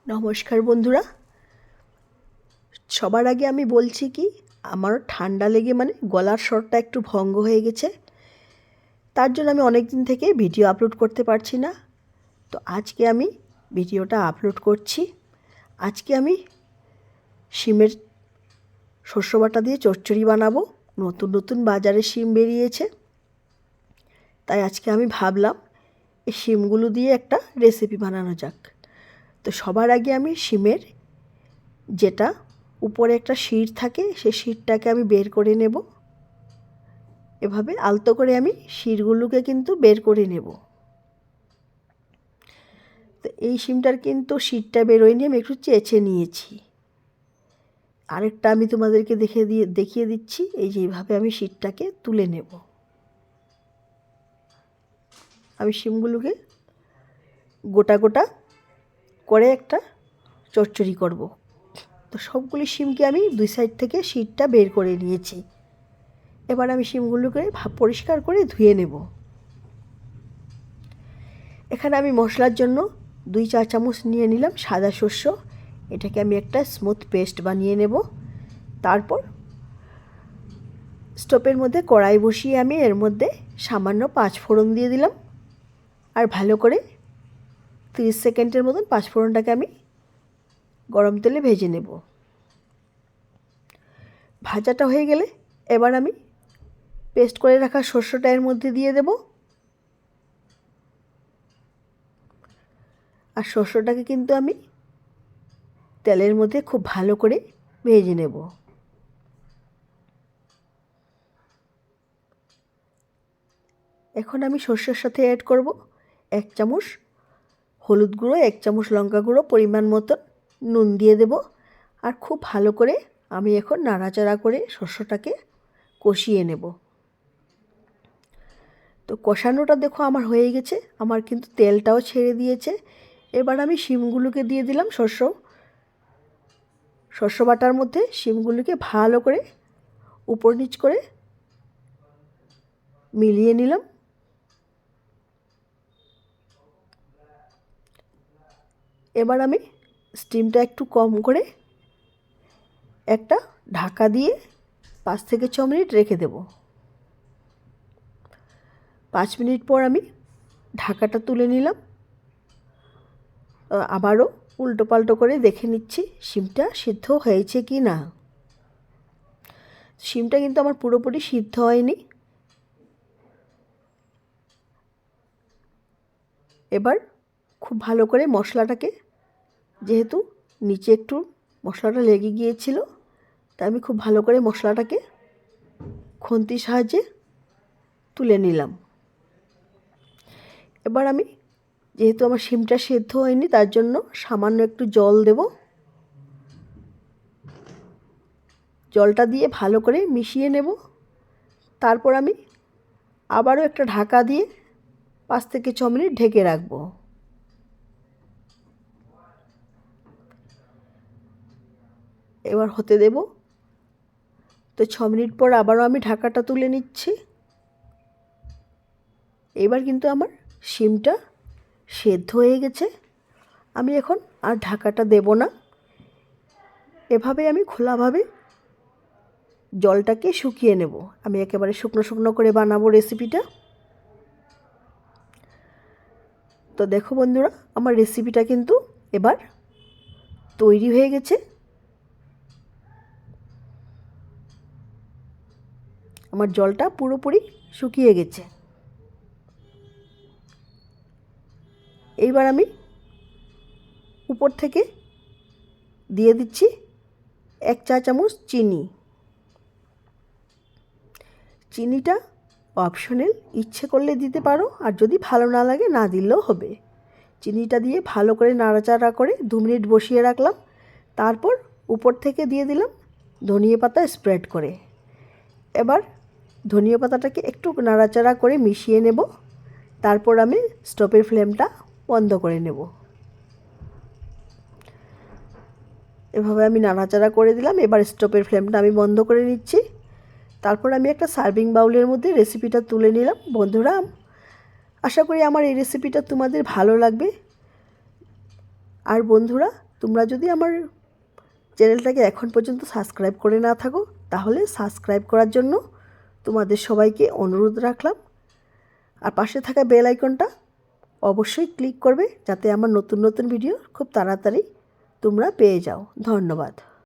নমস্কার বন্ধুরা, সবার আগে আমি বলছি কি আমার ঠান্ডা লেগে গলার স্বরটা একটু ভঙ্গ হয়ে গেছে। তার জন্য আমি অনেক দিন থেকে ভিডিও আপলোড করতে পারছি না। তো আজকে আমি ভিডিওটা আপলোড করছি। আজকে আমি শিমের শস্য বাটা দিয়ে চচ্চড়ি বানাবো। নতুন নতুন বাজারে শিম বেরিয়েছে, তাই আজকে আমি ভাবলাম এই শিমগুলো দিয়ে একটা রেসিপি বানানো যাক। তো সবার আগে আমি শিমের যেটা উপরে একটা শির থাকে সেই শিরটাকে আমি বের করে নেব। এভাবে আলতো করে আমি শিরগুলোকে কিন্তু বের করে নেব। তো এই শিমটার কিন্তু শিরটা বেরোয়নি, আমি একটু চেঁচে নিয়েছি। আরেকটা আমি তোমাদেরকে দেখিয়ে দিচ্ছি। এই যে এইভাবে আমি শিরটাকে তুলে নেব। আমি শিমগুলোকে গোটা গোটা করে একটা চচ্চড়ি করব। তো সবগুলি শিমকে আমি দুই সাইড থেকে শিরটা বের করে নিয়েছি। এবার আমি শিমগুলোকে পরিষ্কার করে ধুয়ে নেব। এখানে আমি মশলার জন্য 2 চা চামচ নিয়ে নিলাম সাদা শস্য। এটাকে আমি একটা স্মুথ পেস্ট বানিয়ে নেব। তারপর স্টোভের মধ্যে কড়াই বসিয়ে আমি এর মধ্যে সামান্য 5 ফোড়ন দিয়ে দিলাম। আর ভালো করে 30 সেকেন্ডের মতন 5 ফোড়নটাকে আমি গরম তেলে ভেজে নেব। ভাজাটা হয়ে গেলে এবার আমি পেস্ট করে রাখা শস্যটা এর মধ্যে দিয়ে দেব। আর শস্যটাকে কিন্তু আমি তেলের মধ্যে খুব ভালো করে ভেজে নেব। এখন আমি শস্যের সাথে অ্যাড করব 1 চামচ হলুদ গুঁড়ো, 1 চামচ লঙ্কা গুঁড়ো, পরিমাণ মতো নুন দিয়ে দেব। আর খুব ভালো করে আমি এখন নাড়াচাড়া করে শস্যটাকে কষিয়ে নেব। তো কষানোটা দেখো আমার হয়ে গেছে, আমার কিন্তু তেলটাও ছেড়ে দিয়েছে। এবার আমি শিমগুলোকে দিয়ে দিলাম শস্য বাটার মধ্যে। শিমগুলোকে ভালো করে উপর নিচ করে মিলিয়ে নিলাম। এবার আমি স্টিমটা একটু কম করে একটা ঢাকা দিয়ে 5 থেকে 6 মিনিট রেখে দেব। 5 মিনিট পর আমি ঢাকাটা তুলে নিলাম। আবারও উল্টো পাল্টো করে দেখে নিচ্ছি শিমটা সিদ্ধ হয়েছে কি না। শিমটা কিন্তু আমার পুরোপুরি সিদ্ধ হয়নি। এবার খুব ভালো করে মশলাটাকে, যেহেতু নিচে একটু মশলাটা লেগে গিয়েছিল, তাই আমি খুব ভালো করে মশলাটাকে খুন্তির সাহায্যে তুলে নিলাম। এবার আমি, যেহেতু আমার শিমটা সেদ্ধ হয়নি, তার জন্য সামান্য একটু জল দেব। জলটা দিয়ে ভালো করে মিশিয়ে নেব। তারপর আমি আবারও একটা ঢাকা দিয়ে 5 থেকে 6 মিনিট ঢেকে রাখব। এবার হতে দেব। তো 6 মিনিট পর আবারও আমি ঢাকাটা তুলে নিচ্ছি। এবার কিন্তু আমার শিমটা সেদ্ধ হয়ে গেছে। আমি এখন আর ঢাকাটা দেব না। এভাবে আমি খোলাভাবে জলটাকে শুকিয়ে নেব। আমি একেবারে শুকনো শুকনো করে বানাবো রেসিপিটা। তো দেখো বন্ধুরা, আমার রেসিপিটা কিন্তু এবার তৈরি হয়ে গেছে। আমার জলটা পুরোপুরি শুকিয়ে গেছে। এইবার আমি উপর থেকে দিয়ে দিচ্ছি 1 চা চামচ চিনি। চিনিটা অপশনাল, ইচ্ছে করলে দিতে পারো, আর যদি ভালো না লাগে না দিলেও হবে। চিনিটা দিয়ে ভালো করে নাড়াচাড়া করে 2 মিনিট বসিয়ে রাখলাম। তারপর উপর থেকে দিয়ে দিলাম ধনিয়া পাতা স্প্রেড করে। এবার ধনিয়া পাতাটাকে একটু নাড়াচাড়া করে মিশিয়ে নেব। তারপর আমি স্টোভের ফ্লেমটা বন্ধ করে নেব। এভাবে আমি নাড়াচাড়া করে দিলাম। এবার স্টোভের ফ্লেমটা আমি বন্ধ করে নিচ্ছি। তারপর আমি একটা সার্ভিং বাউলের মধ্যে রেসিপিটা তুলে নিলাম। বন্ধুরা, আশা করি আমার এই রেসিপিটা তোমাদের ভালো লাগবে। আর বন্ধুরা, তোমরা যদি আমার চ্যানেলটাকে এখন পর্যন্ত সাবস্ক্রাইব করে না থাকো তাহলে সাবস্ক্রাইব করার জন্য তোমাদের সবাইকে অনুরোধ রাখলাম। আর পাশে থাকা বেল আইকনটা অবশ্যই ক্লিক করবে যাতে আমার নতুন নতুন ভিডিও খুব তাড়াতাড়ি তোমরা পেয়ে যাও। ধন্যবাদ।